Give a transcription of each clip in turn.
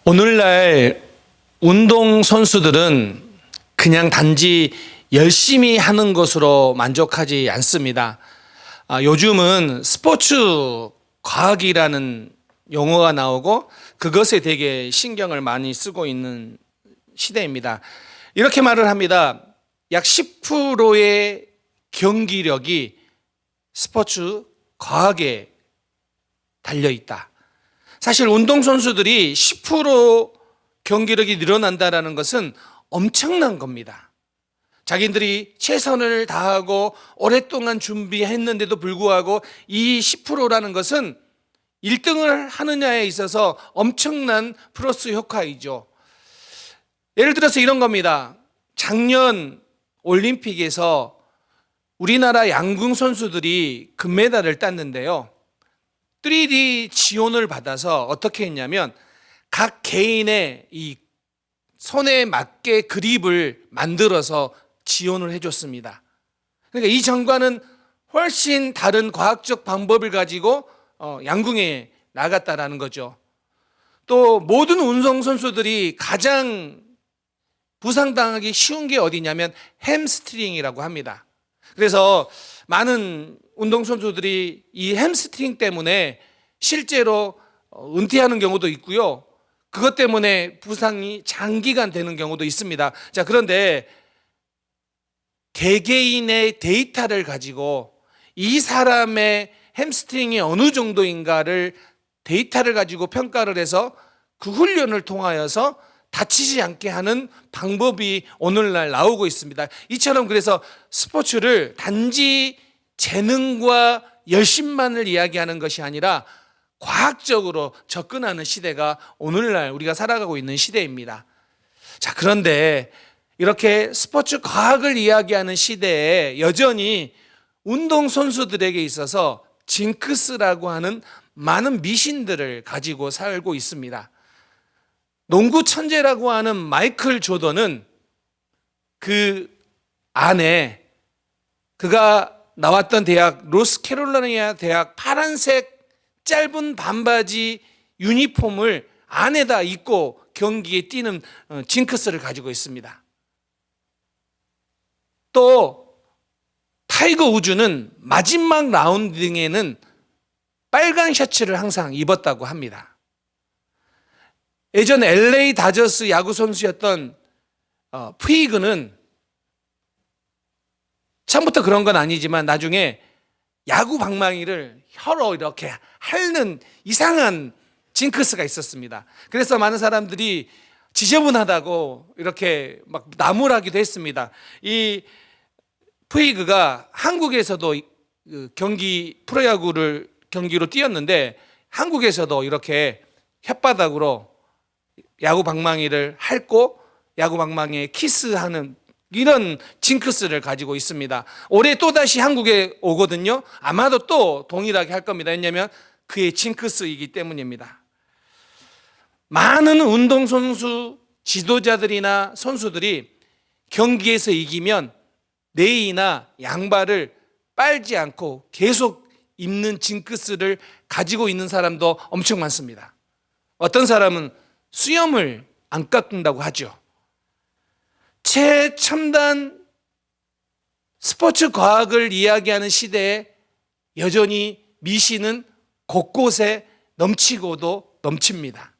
오늘날 운동선수들은 그냥 단지 열심히 하는 것으로 만족하지 않습니다. 요즘은 스포츠 과학이라는 용어가 나오고 그것에 되게 신경을 많이 쓰고 있는 시대입니다. 이렇게 말을 합니다. 약 10%의 경기력이 스포츠 과학에 달려있다. 사실 운동선수들이 10% 경기력이 늘어난다는 것은 엄청난 겁니다. 자기들이 최선을 다하고 오랫동안 준비했는데도 불구하고 이 10%라는 것은 1등을 하느냐에 있어서 엄청난 플러스 효과이죠. 예를 들어서 이런 겁니다. 작년 올림픽에서 우리나라 양궁 선수들이 금메달을 땄는데요. 3D 지원을 받아서 어떻게 했냐면 각 개인의 이 손에 맞게 그립을 만들어서 지원을 해줬습니다. 그러니까 이전과는 훨씬 다른 과학적 방법을 가지고 양궁에 나갔다라는 거죠. 또 모든 운동선수들이 가장 부상당하기 쉬운 게 어디냐면 햄스트링이라고 합니다. 그래서 많은 운동선수들이 이 햄스트링 때문에 실제로 은퇴하는 경우도 있고요. 그것 때문에 부상이 장기간 되는 경우도 있습니다. 자, 그런데 개개인의 데이터를 가지고 이 사람의 햄스트링이 어느 정도인가를 데이터를 가지고 평가를 해서 그 훈련을 통하여서 다치지 않게 하는 방법이 오늘날 나오고 있습니다. 이처럼 그래서 스포츠를 단지 재능과 열심만을 이야기하는 것이 아니라 과학적으로 접근하는 시대가 오늘날 우리가 살아가고 있는 시대입니다. 자, 그런데 이렇게 스포츠 과학을 이야기하는 시대에 여전히 운동선수들에게 있어서 징크스라고 하는 많은 미신들을 가지고 살고 있습니다. 농구 천재라고 하는 마이클 조던은 그 안에 그가 나왔던 대학 노스캐롤라이나 대학 파란색 짧은 반바지 유니폼을 안에다 입고 경기에 뛰는 징크스를 가지고 있습니다. 또 타이거 우즈는 마지막 라운드 등에는 빨간 셔츠를 항상 입었다고 합니다. 예전 LA 다저스 야구 선수였던 푸이그는 처음부터 그런 건 아니지만 나중에 야구 방망이를 혀로 이렇게 핥는 이상한 징크스가 있었습니다. 그래서 많은 사람들이 지저분하다고 이렇게 막 나무라기도 했습니다. 이 푸이그가 한국에서도 경기로 뛰었는데 한국에서도 이렇게 혓바닥으로 야구 방망이를 핥고 야구 방망이에 키스하는 이런 징크스를 가지고 있습니다. 올해 또다시 한국에 오거든요. 아마도 또 동일하게 할 겁니다. 왜냐하면 그의 징크스이기 때문입니다. 많은 운동선수 지도자들이나 선수들이 경기에서 이기면 네이나 양발을 빨지 않고 계속 입는 징크스를 가지고 있는 사람도 엄청 많습니다. 어떤 사람은 수염을 안 깎는다고 하죠. 최첨단 스포츠 과학을 이야기하는 시대에 여전히 미신은 곳곳에 넘치고도 넘칩니다.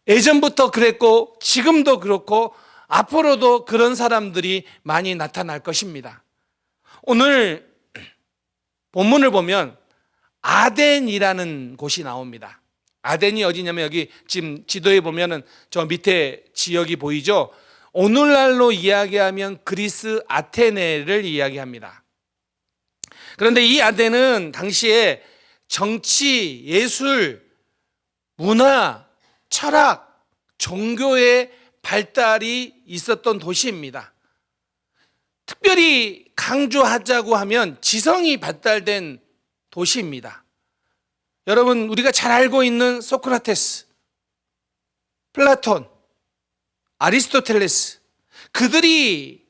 예전부터 그랬고 지금도 그렇고 앞으로도 그런 사람들이 많이 나타날 것입니다. 오늘 본문을 보면 아덴이라는 곳이 나옵니다. 아덴이 어디냐면 여기 지금 지도에 보면은 저 밑에 지역이 보이죠? 오늘날로 이야기하면 그리스 아테네를 이야기합니다. 그런데 이 아덴은 당시에 정치, 예술, 문화, 철학, 종교의 발달이 있었던 도시입니다. 특별히 강조하자고 하면 지성이 발달된 도시입니다. 여러분, 우리가 잘 알고 있는 소크라테스, 플라톤, 아리스토텔레스, 그들이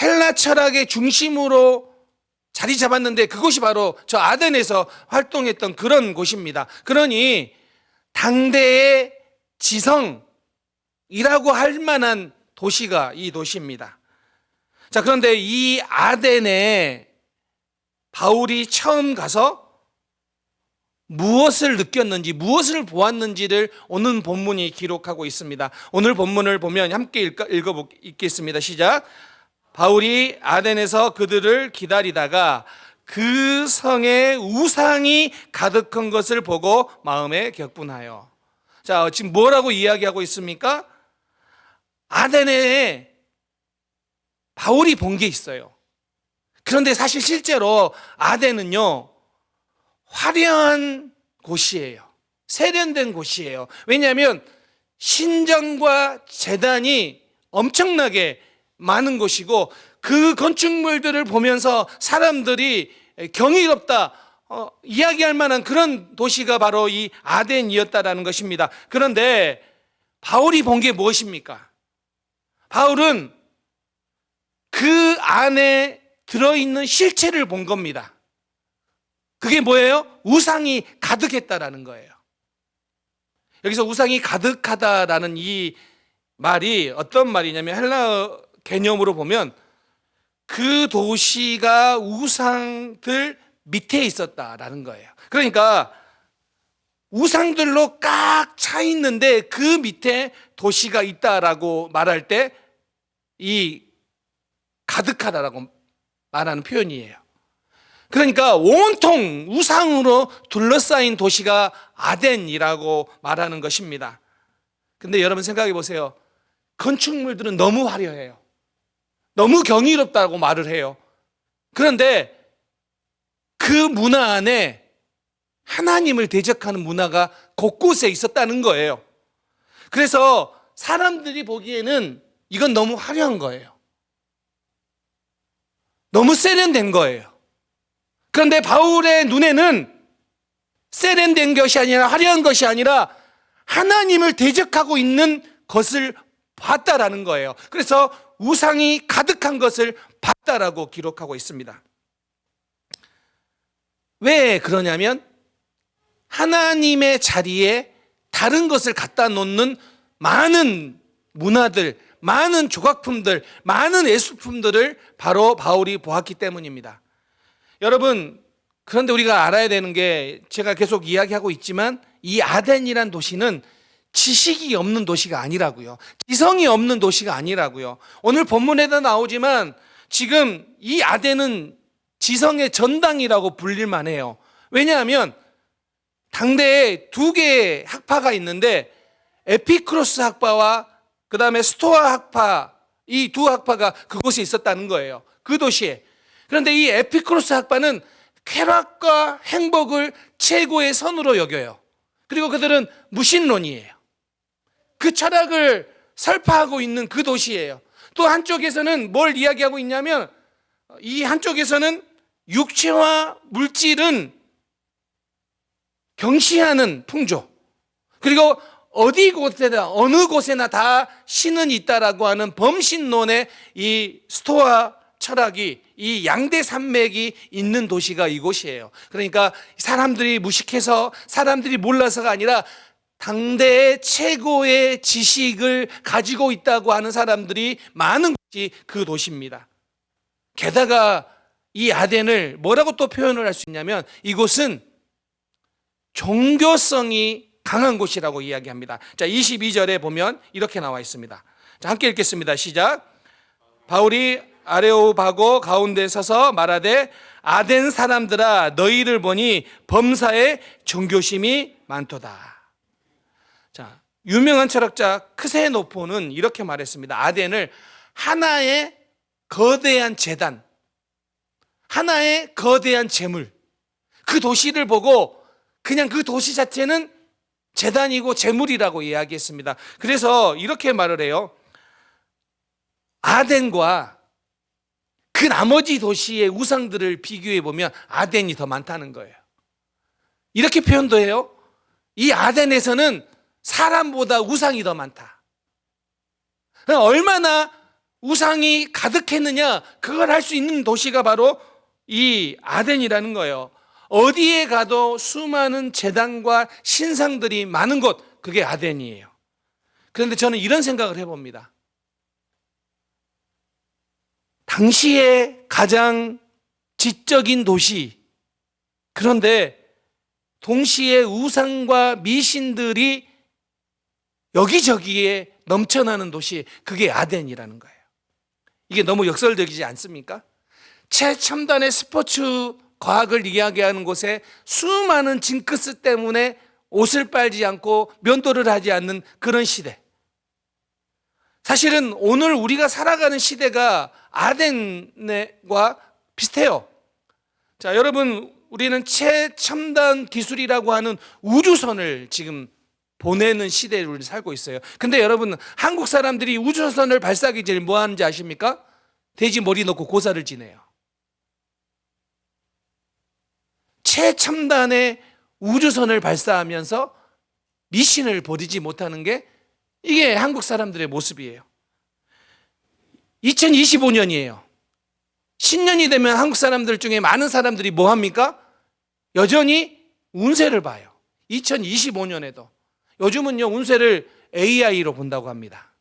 헬라 철학의 중심으로 자리 잡았는데 그곳이 바로 저 아덴에서 활동했던 그런 곳입니다. 그러니 당대의 지성이라고 할 만한 도시가 이 도시입니다. 자, 그런데 이 아덴에 바울이 처음 가서 무엇을 느꼈는지, 무엇을 보았는지를 오늘 본문이 기록하고 있습니다. 오늘 본문을 보면 함께 읽겠습니다. 시작. 바울이 아덴에서 그들을 기다리다가 그 성에 우상이 가득한 것을 보고 마음에 격분하여. 자, 지금 뭐라고 이야기하고 있습니까? 아덴에 바울이 본 게 있어요. 그런데 사실 실제로 아덴은요, 화려한 곳이에요. 세련된 곳이에요. 왜냐하면 신전과 제단이 엄청나게 많은 곳이고, 그 건축물들을 보면서 사람들이 경이롭다 이야기할 만한 그런 도시가 바로 이 아덴이었다라는 것입니다. 그런데 바울이 본 게 무엇입니까? 바울은 그 안에 들어있는 실체를 본 겁니다. 그게 뭐예요? 우상이 가득했다라는 거예요. 여기서 우상이 가득하다라는 이 말이 어떤 말이냐면, 헬라어 개념으로 보면 그 도시가 우상들 밑에 있었다라는 거예요. 그러니까 우상들로 꽉 차 있는데 그 밑에 도시가 있다라고 말할 때 이 가득하다라고 말하는 표현이에요. 그러니까 온통 우상으로 둘러싸인 도시가 아덴이라고 말하는 것입니다. 근데 여러분 생각해 보세요. 건축물들은 너무 화려해요. 너무 경이롭다고 말을 해요. 그런데 그 문화 안에 하나님을 대적하는 문화가 곳곳에 있었다는 거예요. 그래서 사람들이 보기에는 이건 너무 화려한 거예요. 너무 세련된 거예요. 그런데 바울의 눈에는 세련된 것이 아니라, 화려한 것이 아니라 하나님을 대적하고 있는 것을 봤다라는 거예요. 그래서 우상이 가득한 것을 봤다라고 기록하고 있습니다. 왜 그러냐면 하나님의 자리에 다른 것을 갖다 놓는 많은 문화들, 많은 조각품들, 많은 예술품들을 바로 바울이 보았기 때문입니다. 여러분, 그런데 우리가 알아야 되는 게, 제가 계속 이야기하고 있지만 이 아덴이란 도시는 지식이 없는 도시가 아니라고요. 지성이 없는 도시가 아니라고요. 오늘 본문에도 나오지만 지금 이 아덴은 지성의 전당이라고 불릴만 해요. 왜냐하면 당대에 두 개의 학파가 있는데, 에피쿠로스 학파와 그 다음에 스토아 학파, 이 두 학파가 그곳에 있었다는 거예요. 그 도시에. 그런데 이 에피쿠로스 학파는 쾌락과 행복을 최고의 선으로 여겨요. 그리고 그들은 무신론이에요. 그 철학을 설파하고 있는 그 도시예요. 또 한쪽에서는 뭘 이야기하고 있냐면, 이 한쪽에서는 육체와 물질은 경시하는 풍조, 그리고 어디 곳에나 어느 곳에나 다 신은 있다라고 하는 범신론의 이 스토아 철학이, 이 양대 산맥이 있는 도시가 이곳이에요. 그러니까 사람들이 무식해서, 사람들이 몰라서가 아니라 당대의 최고의 지식을 가지고 있다고 하는 사람들이 많은 곳이 그 도시입니다. 게다가 이 아덴을 뭐라고 또 표현을 할 수 있냐면, 이곳은 종교성이 강한 곳이라고 이야기합니다. 자, 22절에 보면 이렇게 나와 있습니다. 자, 함께 읽겠습니다. 시작. 바울이 아레오바고 가운데 서서 말하되, 아덴 사람들아, 너희를 보니 범사에 종교심이 많도다. 자, 유명한 철학자 크세노포는 이렇게 말했습니다. 아덴을 하나의 거대한 재단, 하나의 거대한 재물, 그 도시를 보고 그냥 그 도시 자체는 재단이고 재물이라고 이야기했습니다. 그래서 이렇게 말을 해요. 아덴과 그 나머지 도시의 우상들을 비교해 보면 아덴이 더 많다는 거예요. 이렇게 표현도 해요. 이 아덴에서는 사람보다 우상이 더 많다. 얼마나 우상이 가득했느냐, 그걸 할 수 있는 도시가 바로 이 아덴이라는 거예요. 어디에 가도 수많은 제단과 신상들이 많은 곳, 그게 아덴이에요. 그런데 저는 이런 생각을 해봅니다. 당시에 가장 지적인 도시, 그런데 동시에 우상과 미신들이 여기저기에 넘쳐나는 도시, 그게 아덴이라는 거예요. 이게 너무 역설적이지 않습니까? 최첨단의 스포츠 과학을 이야기하는 곳에 수많은 징크스 때문에 옷을 빨지 않고 면도를 하지 않는 그런 시대. 사실은 오늘 우리가 살아가는 시대가 아덴과 비슷해요. 자, 여러분, 우리는 최첨단 기술이라고 하는 우주선을 지금 보내는 시대를 살고 있어요. 근데 여러분, 한국 사람들이 우주선을 발사하기 전에 뭐 하는지 아십니까? 돼지 머리 넣고 고사를 지내요. 최첨단의 우주선을 발사하면서 미신을 버리지 못하는 게 이게 한국 사람들의 모습이에요. 2025년이에요. 신년이 되면 한국 사람들 중에 많은 사람들이 뭐 합니까? 여전히 운세를 봐요. 2025년에도. 요즘은요, 운세를 AI로 본다고 합니다.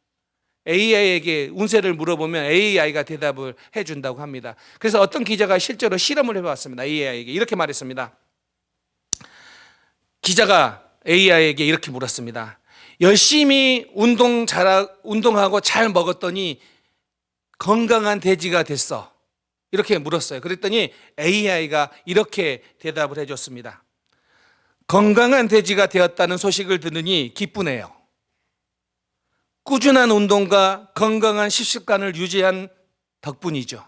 AI에게 운세를 물어보면 AI가 대답을 해준다고 합니다. 그래서 어떤 기자가 실제로 실험을 해봤습니다. AI에게 이렇게 말했습니다. 기자가 AI에게 이렇게 물었습니다. 열심히 운동하고 잘 먹었더니 건강한 돼지가 됐어. 이렇게 물었어요. 그랬더니 AI가 이렇게 대답을 해줬습니다. 건강한 돼지가 되었다는 소식을 들으니 기쁘네요. 꾸준한 운동과 건강한 식습관을 유지한 덕분이죠.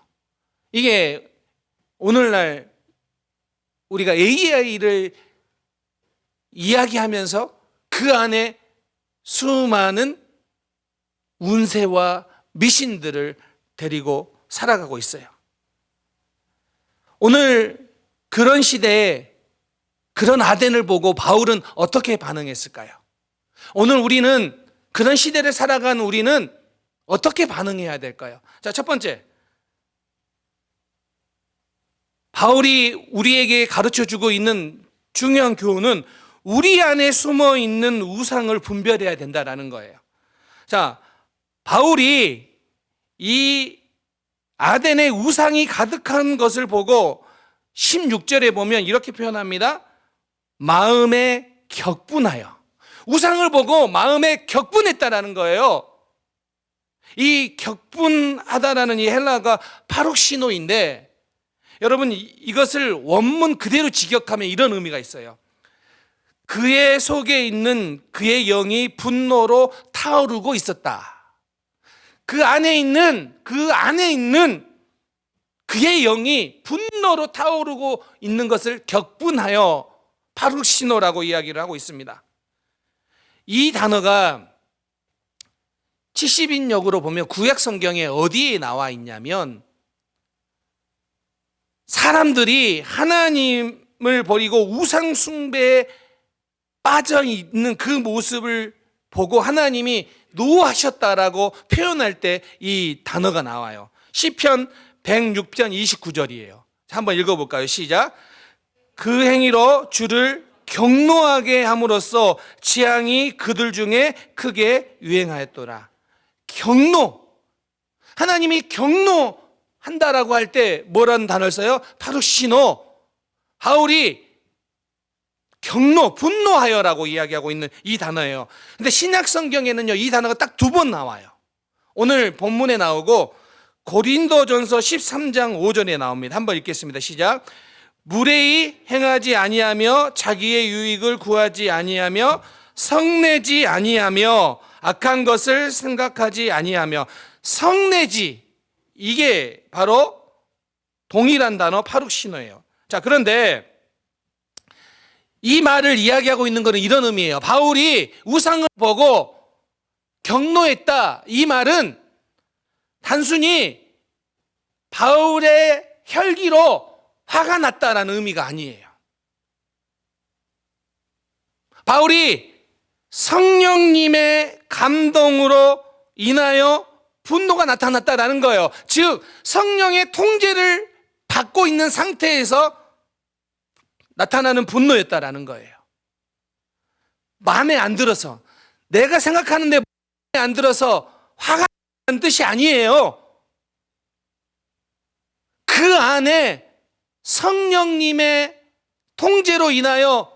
이게 오늘날 우리가 AI를 이야기하면서 그 안에 수많은 운세와 미신들을 데리고 살아가고 있어요. 오늘 그런 시대에 그런 아덴을 보고 바울은 어떻게 반응했을까요? 오늘 우리는 그런 시대를 살아가는 우리는 어떻게 반응해야 될까요? 자, 첫 번째, 바울이 우리에게 가르쳐주고 있는 중요한 교훈은 우리 안에 숨어 있는 우상을 분별해야 된다는 거예요. 자, 바울이 이 아덴의 우상이 가득한 것을 보고 16절에 보면 이렇게 표현합니다. 마음에 격분하여. 우상을 보고 마음에 격분했다라는 거예요. 이 격분하다라는 이 헬라어가 파록시노인데, 여러분 이것을 원문 그대로 직역하면 이런 의미가 있어요. 그의 속에 있는 그의 영이 분노로 타오르고 있었다. 그 안에 있는 그의 영이 분노로 타오르고 있는 것을 격분하여 파룩시노라고 이야기를 하고 있습니다. 이 단어가 70인역으로 보면 구약 성경에 어디에 나와 있냐면, 사람들이 하나님을 버리고 우상 숭배에 빠져 있는 그 모습을 보고 하나님이 노하셨다라고 표현할 때 이 단어가 나와요. 시편 106편 29절이에요. 한번 읽어볼까요? 시작. 그 행위로 주를 경노하게 함으로써 재앙이 그들 중에 크게 유행하였더라. 경노. 하나님이 경노한다라고 할 때 뭐라는 단어를 써요? 파루시노. 바울이 경노, 분노하여라고 이야기하고 있는 이 단어예요. 근데 신약 성경에는요, 이 단어가 딱 2번 나와요. 오늘 본문에 나오고 고린도전서 13장 5절에 나옵니다. 한번 읽겠습니다. 시작. 무례히 행하지 아니하며 자기의 유익을 구하지 아니하며 성내지 아니하며 악한 것을 생각하지 아니하며. 성내지, 이게 바로 동일한 단어 파룩시노예요. 자, 그런데 이 말을 이야기하고 있는 것은 이런 의미예요. 바울이 우상을 보고 경노했다. 이 말은 단순히 바울의 혈기로 화가 났다라는 의미가 아니에요. 바울이 성령님의 감동으로 인하여 분노가 나타났다라는 거예요. 즉 성령의 통제를 받고 있는 상태에서 나타나는 분노였다라는 거예요. 마음에 안 들어서, 내가 생각하는데 안 들어서 화가 나는 뜻이 아니에요. 그 안에 성령님의 통제로 인하여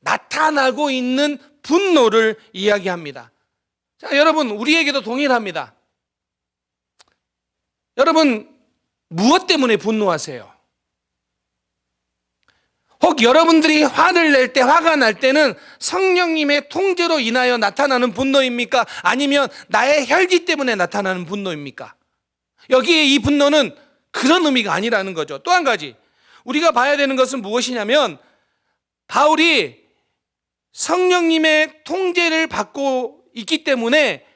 나타나고 있는 분노를 이야기합니다. 자, 여러분, 우리에게도 동일합니다. 여러분, 무엇 때문에 분노하세요? 혹 여러분들이 화를 낼 때, 화가 날 때는 성령님의 통제로 인하여 나타나는 분노입니까? 아니면 나의 혈기 때문에 나타나는 분노입니까? 여기에 이 분노는 그런 의미가 아니라는 거죠. 또 한 가지, 우리가 봐야 되는 것은 무엇이냐면, 바울이 성령님의 통제를 받고 있기 때문에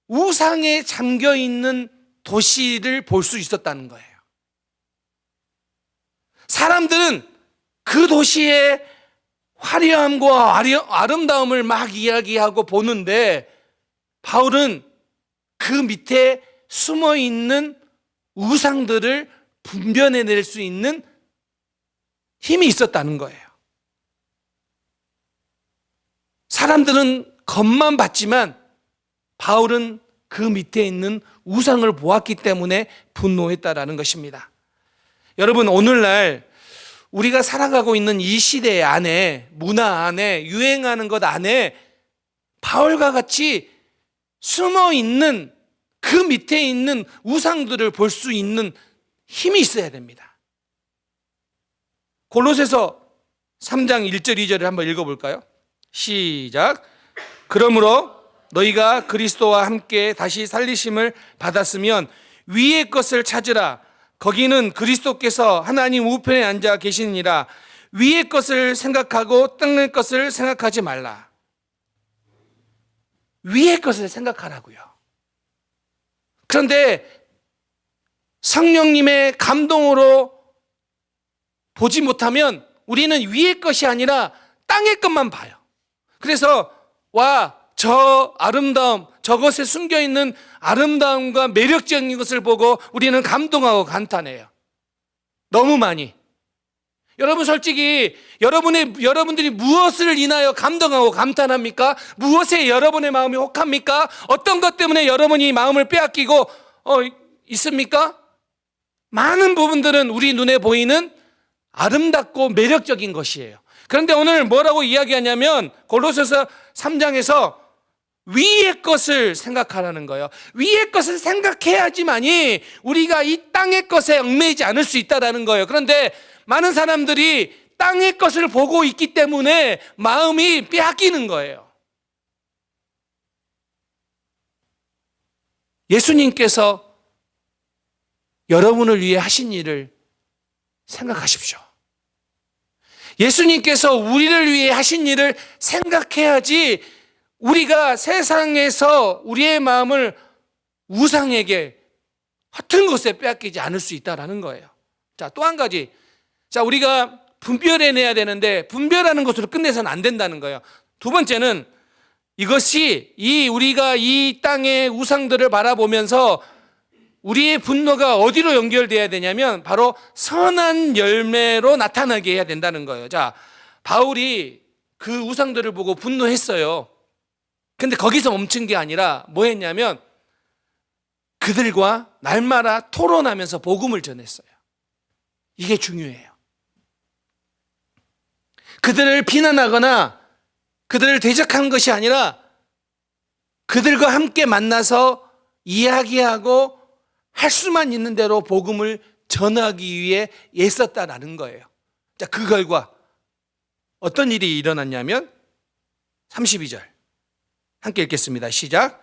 우상에 잠겨 있는 도시를 볼 수 있었다는 거예요. 사람들은 그 도시의 화려함과 아름다움을 막 이야기하고 보는데, 바울은 그 밑에 숨어 있는 우상들을 분별해낼 수 있는 힘이 있었다는 거예요. 사람들은 겉만 봤지만 바울은 그 밑에 있는 우상을 보았기 때문에 분노했다라는 것입니다. 여러분, 오늘날 우리가 살아가고 있는 이 시대 안에, 문화 안에, 유행하는 것 안에 바울과 같이 숨어 있는 그 밑에 있는 우상들을 볼 수 있는 힘이 있어야 됩니다. 골로새서 3장 1절 2절을 한번 읽어볼까요? 시작. 그러므로 너희가 그리스도와 함께 다시 살리심을 받았으면 위의 것을 찾으라. 거기는 그리스도께서 하나님 우편에 앉아 계시니라. 위의 것을 생각하고 땅의 것을 생각하지 말라. 위의 것을 생각하라고요. 그런데 성령님의 감동으로 보지 못하면 우리는 위의 것이 아니라 땅의 것만 봐요. 그래서 저 아름다움, 저것에 숨겨있는 아름다움과 매력적인 것을 보고 우리는 감동하고 감탄해요. 너무 많이. 여러분, 솔직히 여러분들이 무엇을 인하여 감동하고 감탄합니까? 무엇에 여러분의 마음이 혹합니까? 어떤 것 때문에 여러분이 마음을 빼앗기고 있습니까? 많은 부분들은 우리 눈에 보이는 아름답고 매력적인 것이에요. 그런데 오늘 뭐라고 이야기하냐면 골로새서 3장에서 위의 것을 생각하라는 거예요. 위의 것을 생각해야지만이 우리가 이 땅의 것에 얽매이지 않을 수 있다는 거예요. 그런데 많은 사람들이 땅의 것을 보고 있기 때문에 마음이 빼앗기는 거예요. 예수님께서 여러분을 위해 하신 일을 생각하십시오. 예수님께서 우리를 위해 하신 일을 생각해야지 우리가 세상에서 우리의 마음을 우상에게 허튼 것에 빼앗기지 않을 수 있다는 거예요. 자, 또 한 가지. 자, 우리가 분별해내야 되는데 분별하는 것으로 끝내서는 안 된다는 거예요. 두 번째는 이것이 우리가 이 땅의 우상들을 바라보면서 우리의 분노가 어디로 연결돼야 되냐면 바로 선한 열매로 나타나게 해야 된다는 거예요. 자, 바울이 그 우상들을 보고 분노했어요. 근데 거기서 멈춘 게 아니라 뭐 했냐면 그들과 날마다 토론하면서 복음을 전했어요. 이게 중요해요. 그들을 비난하거나 그들을 대적하는 것이 아니라 그들과 함께 만나서 이야기하고 할 수만 있는 대로 복음을 전하기 위해 애썼다라는 거예요. 자, 그 결과 어떤 일이 일어났냐면 32절 함께 읽겠습니다. 시작.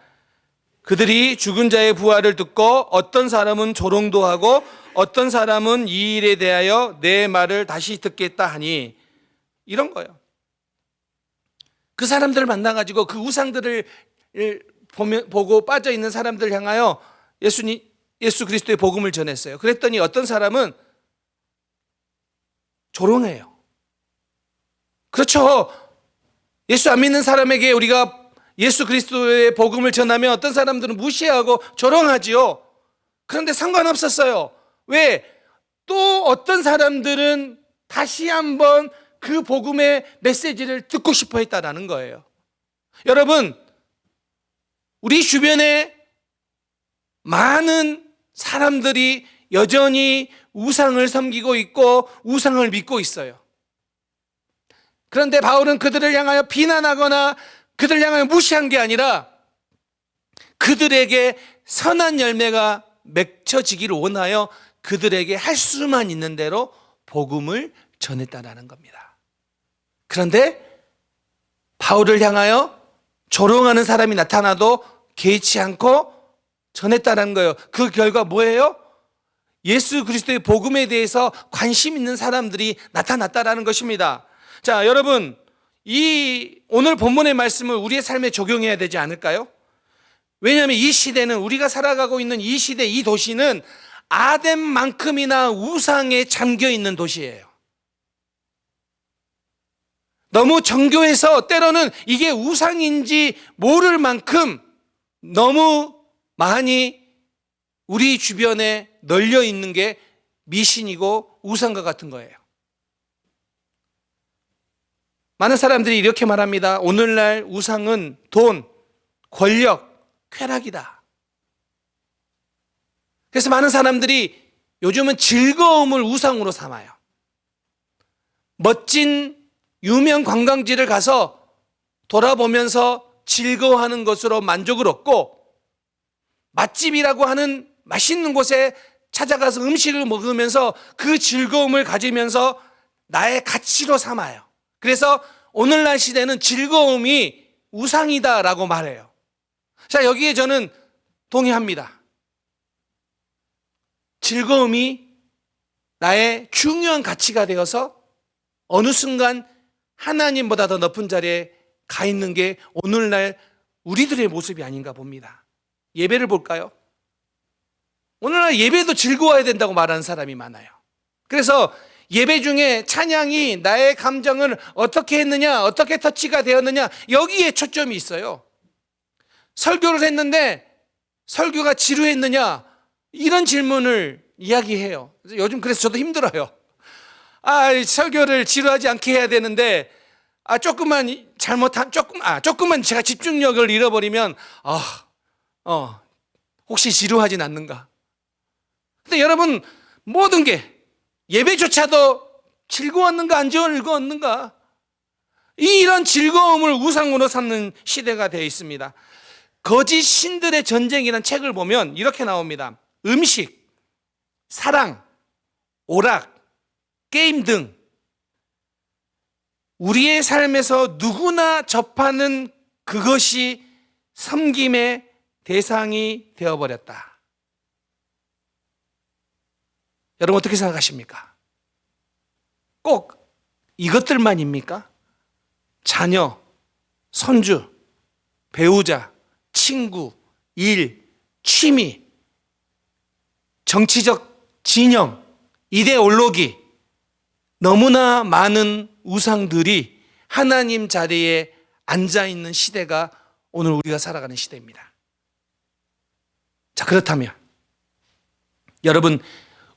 그들이 죽은 자의 부활을 듣고 어떤 사람은 조롱도 하고 어떤 사람은 이 일에 대하여 내 말을 다시 듣겠다 하니, 이런 거예요. 그 사람들을 만나가지고 그 우상들을 보고 빠져있는 사람들 향하여 예수 그리스도의 복음을 전했어요. 그랬더니 어떤 사람은 조롱해요. 그렇죠. 예수 안 믿는 사람에게 우리가 예수 그리스도의 복음을 전하면 어떤 사람들은 무시하고 조롱하지요. 그런데 상관없었어요. 왜? 또 어떤 사람들은 다시 한번 그 복음의 메시지를 듣고 싶어 했다라는 거예요. 여러분, 우리 주변에 많은 사람들이 여전히 우상을 섬기고 있고 우상을 믿고 있어요. 그런데 바울은 그들을 향하여 비난하거나 그들을 향하여 무시한 게 아니라 그들에게 선한 열매가 맺혀지기를 원하여 그들에게 할 수만 있는 대로 복음을 전했다라는 겁니다. 그런데 바울을 향하여 조롱하는 사람이 나타나도 개의치 않고 전했다는 거예요. 그 결과 뭐예요? 예수 그리스도의 복음에 대해서 관심 있는 사람들이 나타났다라는 것입니다. 자, 여러분, 이 오늘 본문의 말씀을 우리의 삶에 적용해야 되지 않을까요? 왜냐하면 이 시대는, 우리가 살아가고 있는 이 시대, 이 도시는 아덴만큼이나 우상에 잠겨 있는 도시예요. 너무 정교해서 때로는 이게 우상인지 모를 만큼 너무 많이 우리 주변에 널려 있는 게 미신이고 우상과 같은 거예요. 많은 사람들이 이렇게 말합니다. 오늘날 우상은 돈, 권력, 쾌락이다. 그래서 많은 사람들이 요즘은 즐거움을 우상으로 삼아요. 멋진 유명 관광지를 가서 돌아보면서 즐거워하는 것으로 만족을 얻고, 맛집이라고 하는 맛있는 곳에 찾아가서 음식을 먹으면서 그 즐거움을 가지면서 나의 가치로 삼아요. 그래서 오늘날 시대는 즐거움이 우상이다라고 말해요. 자, 여기에 저는 동의합니다. 즐거움이 나의 중요한 가치가 되어서 어느 순간 하나님보다 더 높은 자리에 가 있는 게 오늘날 우리들의 모습이 아닌가 봅니다. 예배를 볼까요? 오늘날 예배도 즐거워야 된다고 말하는 사람이 많아요. 그래서 예배 중에 찬양이 나의 감정을 어떻게 했느냐, 어떻게 터치가 되었느냐, 여기에 초점이 있어요. 설교를 했는데 설교가 지루했느냐, 이런 질문을 이야기해요. 요즘 그래서 저도 힘들어요. 설교를 지루하지 않게 해야 되는데 조금만 제가 집중력을 잃어버리면 혹시 지루하진 않는가. 근데 여러분, 모든 게 예배조차도 즐거웠는가 안 즐거웠는가, 이런 즐거움을 우상으로 삼는 시대가 되어 있습니다. 거짓 신들의 전쟁이라는 책을 보면 이렇게 나옵니다. 음식, 사랑, 오락, 게임 등 우리의 삶에서 누구나 접하는 그것이 섬김의 대상이 되어버렸다. 여러분, 어떻게 생각하십니까? 꼭 이것들만입니까? 자녀, 손주, 배우자, 친구, 일, 취미, 정치적 진영, 이데올로기, 너무나 많은 우상들이 하나님 자리에 앉아있는 시대가 오늘 우리가 살아가는 시대입니다. 자, 그렇다면 여러분,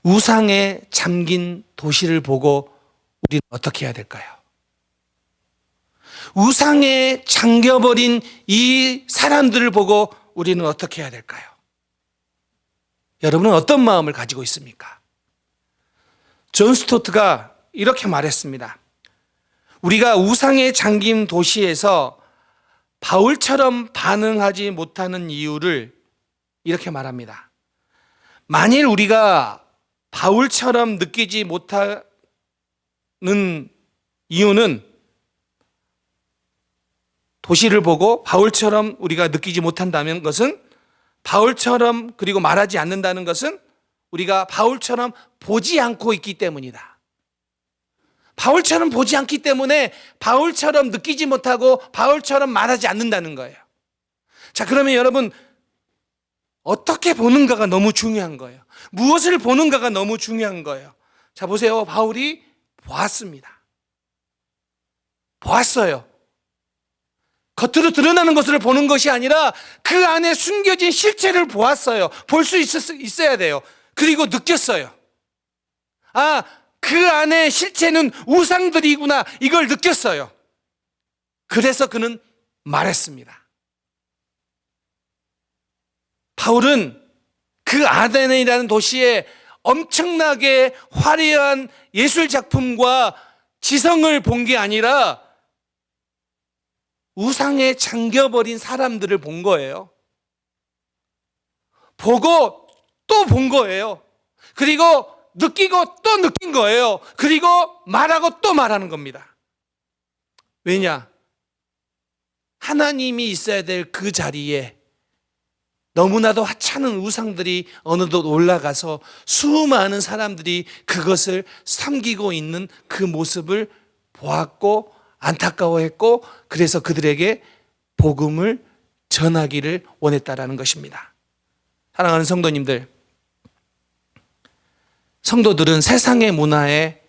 우상에 잠긴 도시를 보고 우리는 어떻게 해야 될까요? 우상에 잠겨버린 이 사람들을 보고 우리는 어떻게 해야 될까요? 여러분은 어떤 마음을 가지고 있습니까? 존 스토트가 이렇게 말했습니다. 우리가 우상에 잠긴 도시에서 바울처럼 반응하지 못하는 이유를 이렇게 말합니다. 만일 우리가 바울처럼 느끼지 못하는 이유는, 도시를 보고 바울처럼 우리가 느끼지 못한다는 것은, 바울처럼 그리고 말하지 않는다는 것은 우리가 바울처럼 보지 않고 있기 때문이다. 바울처럼 보지 않기 때문에 바울처럼 느끼지 못하고 바울처럼 말하지 않는다는 거예요. 자, 그러면 여러분, 어떻게 보는가가 너무 중요한 거예요. 무엇을 보는가가 너무 중요한 거예요. 자, 보세요. 바울이 보았습니다. 보았어요. 겉으로 드러나는 것을 보는 것이 아니라 그 안에 숨겨진 실체를 보았어요. 볼 수 있어야 돼요. 그리고 느꼈어요. 그 안에 실체는 우상들이구나, 이걸 느꼈어요. 그래서 그는 말했습니다. 바울은 그 아데네이라는 도시에 엄청나게 화려한 예술 작품과 지성을 본 게 아니라 우상에 잠겨버린 사람들을 본 거예요. 보고 또 본 거예요. 그리고 느끼고 또 느낀 거예요. 그리고 말하고 또 말하는 겁니다. 왜냐? 하나님이 있어야 될 그 자리에 너무나도 하찮은 우상들이 어느덧 올라가서 수많은 사람들이 그것을 섬기고 있는 그 모습을 보았고 안타까워했고, 그래서 그들에게 복음을 전하기를 원했다라는 것입니다. 사랑하는 성도님들, 성도들은 세상의 문화에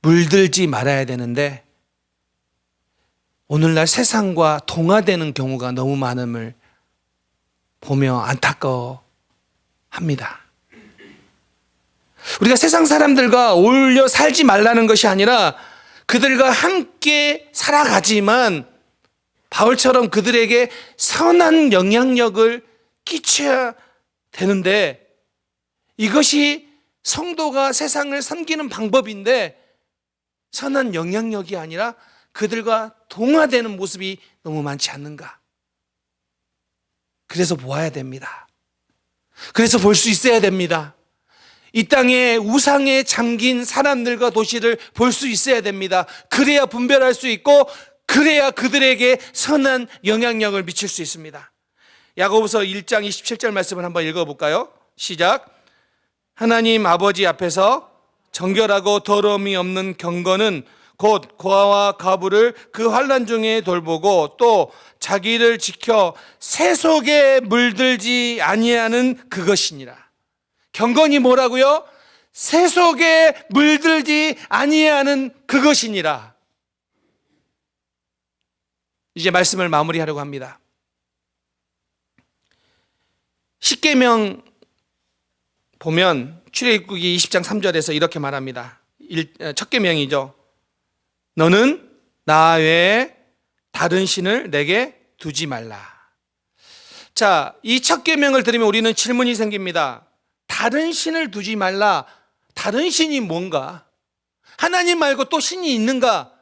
물들지 말아야 되는데 오늘날 세상과 동화되는 경우가 너무 많음을 보며 안타까워합니다. 우리가 세상 사람들과 어울려 살지 말라는 것이 아니라 그들과 함께 살아가지만 바울처럼 그들에게 선한 영향력을 끼쳐야 되는데, 이것이 성도가 세상을 섬기는 방법인데 선한 영향력이 아니라 그들과 동화되는 모습이 너무 많지 않는가? 그래서 보아야 됩니다. 그래서 볼 수 있어야 됩니다. 이 땅에 우상에 잠긴 사람들과 도시를 볼 수 있어야 됩니다. 그래야 분별할 수 있고, 그래야 그들에게 선한 영향력을 미칠 수 있습니다. 야고보서 1장 27절 말씀을 한번 읽어볼까요? 시작. 하나님 아버지 앞에서 정결하고 더러움이 없는 경건은 곧 고아와 과부를 그 환난 중에 돌보고 또 자기를 지켜 세속에 물들지 아니하는 그것이니라. 경건이 뭐라고요? 세속에 물들지 아니하는 그것이니라. 이제 말씀을 마무리하려고 합니다. 십계명 보면 출애굽기 20장 3절에서 이렇게 말합니다. 첫 계명이죠. 너는 나 외에 다른 신을 내게 두지 말라. 자, 이 첫 계명을 들으면 우리는 질문이 생깁니다. 다른 신을 두지 말라. 다른 신이 뭔가? 하나님 말고 또 신이 있는가?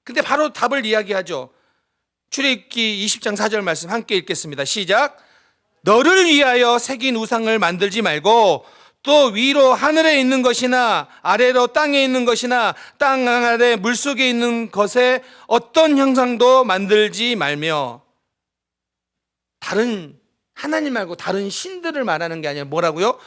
근데 바로 답을 이야기하죠. 출애굽기 20장 4절 말씀 함께 읽겠습니다. 시작. 너를 위하여 새긴 우상을 만들지 말고 또 위로 하늘에 있는 것이나 아래로 땅에 있는 것이나 땅 아래 물속에 있는 것에 어떤 형상도 만들지 말며. 다른 하나님 말고 다른 신들을 말하는 게 아니라 뭐라고요?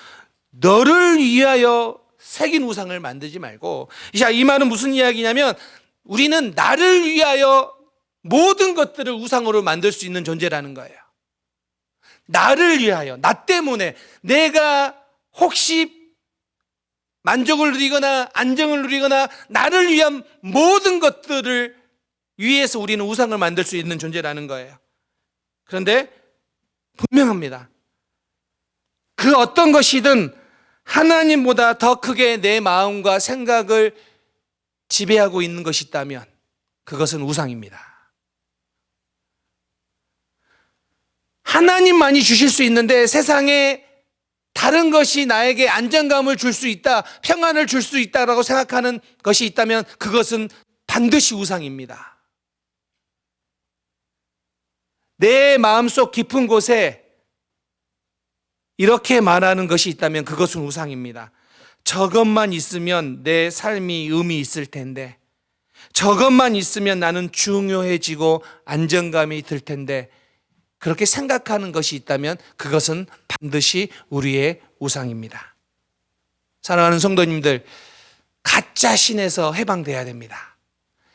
너를 위하여 새긴 우상을 만들지 말고. 자, 이 말은 무슨 이야기냐면 우리는 나를 위하여 모든 것들을 우상으로 만들 수 있는 존재라는 거예요. 나를 위하여, 나 때문에 내가 혹시 만족을 누리거나 안정을 누리거나 나를 위한 모든 것들을 위해서 우리는 우상을 만들 수 있는 존재라는 거예요. 그런데 분명합니다. 그 어떤 것이든 하나님보다 더 크게 내 마음과 생각을 지배하고 있는 것이 있다면 그것은 우상입니다. 하나님만이 주실 수 있는데 세상에 다른 것이 나에게 안정감을 줄 수 있다, 평안을 줄 수 있다라고 생각하는 것이 있다면 그것은 반드시 우상입니다. 내 마음속 깊은 곳에 이렇게 말하는 것이 있다면 그것은 우상입니다. 저것만 있으면 내 삶이 의미 있을 텐데, 저것만 있으면 나는 중요해지고 안정감이 들 텐데, 그렇게 생각하는 것이 있다면 그것은 반드시 우리의 우상입니다. 사랑하는 성도님들, 가짜 신에서 해방돼야 됩니다.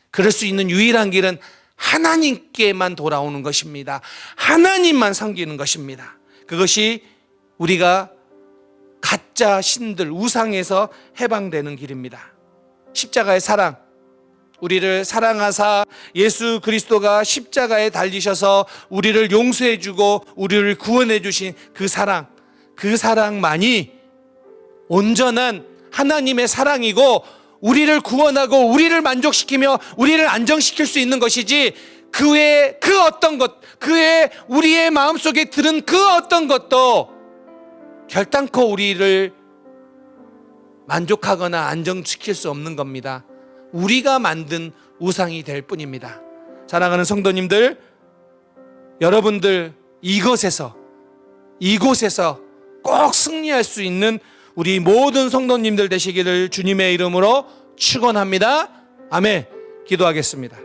그럴 수 있는 유일한 길은 하나님께만 돌아오는 것입니다. 하나님만 섬기는 것입니다. 그것이 우리가 가짜 신들, 우상에서 해방되는 길입니다. 십자가의 사랑, 우리를 사랑하사 예수 그리스도가 십자가에 달리셔서 우리를 용서해 주고 우리를 구원해 주신 그 사랑만이 온전한 하나님의 사랑이고 우리를 구원하고 우리를 만족시키며 우리를 안정시킬 수 있는 것이지, 그 외에 그 어떤 것, 그 외에 우리의 마음속에 들은 그 어떤 것도 결단코 우리를 만족하거나 안정시킬 수 없는 겁니다. 우리가 만든 우상이 될 뿐입니다. 사랑하는 성도님들, 여러분들 이곳에서 꼭 승리할 수 있는 우리 모든 성도님들 되시기를 주님의 이름으로 축원합니다. 아멘. 기도하겠습니다.